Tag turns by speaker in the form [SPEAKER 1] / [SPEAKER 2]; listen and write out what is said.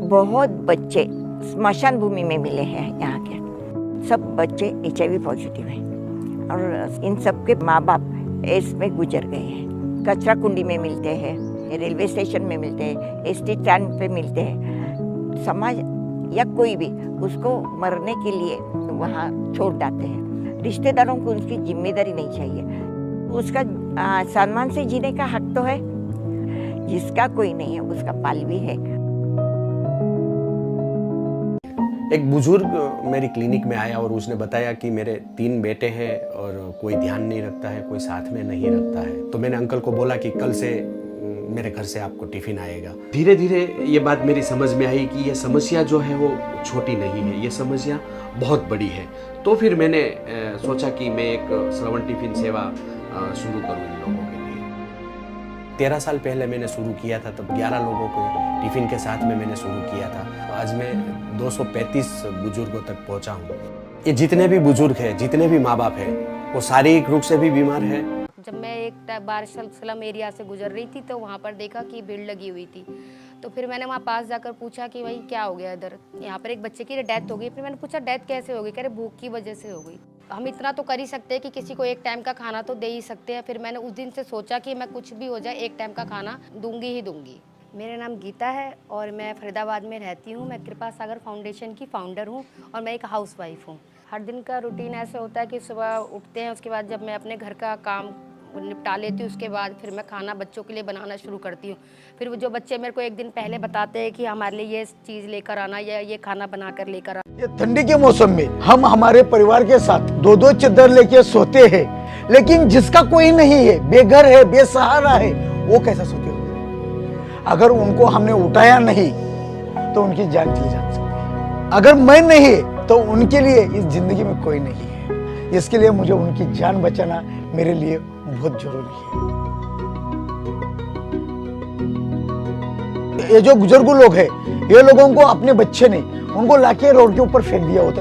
[SPEAKER 1] बहुत बच्चे स्मशान भूमि में मिले हैं। यहाँ के सब बच्चे HIV पॉजिटिव हैं और इन सब के माँ बाप एड्स में गुजर गए हैं। कचरा कुंडी में मिलते हैं, रेलवे स्टेशन में मिलते हैं, ST स्टैंड पे मिलते हैं। समाज या कोई भी उसको मरने के लिए वहाँ छोड़ जाते हैं। रिश्तेदारों को उसकी जिम्मेदारी नहीं चाहिए। उसका सम्मान से जीने का हक तो है, जिसका कोई नहीं है उसका पाल भी है।
[SPEAKER 2] एक बुजुर्ग मेरी क्लिनिक में आया और उसने बताया कि मेरे 3 बेटे हैं और कोई ध्यान नहीं रखता है, कोई साथ में नहीं रखता है। तो मैंने अंकल को बोला कि कल से मेरे घर से आपको टिफिन आएगा। धीरे धीरे ये बात मेरी समझ में आई कि ये समस्या जो है वो छोटी नहीं है, ये समस्या बहुत बड़ी है। तो फिर मैंने सोचा कि मैं एक श्रवण टिफिन सेवा शुरू करूँ इन लोगों के लिए। 13 साल पहले मैंने शुरू किया था, तब 11 लोगों को टिफिन के साथ में मैंने शुरू किया था। आज मैं 235 बुजुर्गों तक पहुंचा हूँ। ये जितने भी बुजुर्ग हैं, जितने भी माँ बाप हैं, वो शारीरिक रूप से भी बीमार हैं।
[SPEAKER 3] जब मैं एक बार स्लम एरिया से गुजर रही थी तो वहाँ पर देखा कि भीड़ लगी हुई थी। तो फिर मैंने वहाँ पास जाकर पूछा कि भाई क्या हो गया इधर, यहाँ पर एक बच्चे की डेथ हो गई। फिर मैंने पूछा डेथ कैसे हो गई? कह रहे भूख की वजह से हो गई। हम इतना तो कर ही सकते हैं कि किसी को एक टाइम का खाना तो दे ही सकते हैं। फिर मैंने उस दिन से सोचा कि मैं कुछ भी हो जाए एक टाइम का खाना दूंगी ही दूंगी। मेरा नाम गीता है और मैं फरीदाबाद में रहती हूँ। मैं कृपा सागर फाउंडेशन की फाउंडर हूँ और मैं एक हाउसवाइफ हूँ। हर दिन का रूटीन ऐसे होता है कि सुबह उठते हैं, उसके बाद जब मैं अपने घर का काम निपटा लेती हूँ उसके बाद फिर मैं खाना बच्चों के लिए बनाना शुरू करती हूँ। फिर वो जो बच्चे मेरे को एक दिन पहले बताते हैं कि हमारे लिए ये चीज़ लेकर आना या ये खाना बना कर लेकर आना।
[SPEAKER 4] ये ठंडी के मौसम में हम हमारे परिवार के साथ 2-2 चादर लेके सोते हैं, लेकिन जिसका कोई नहीं है, बेघर है, बेसहारा है, वो कैसा सोते होंगे? अगर उनको हमने उठाया नहीं तो उनकी जान चली जा सकती है। अगर मैं नहीं तो उनके लिए इस जिंदगी में कोई नहीं है। इसके लिए मुझे उनकी जान बचाना मेरे लिए बहुत जरूरी है। ये जो बुजुर्ग लोग हैं, ये लोगों को अपने बच्चे नहीं, उनको लाके रोड के ऊपर फेंक दिया होता है।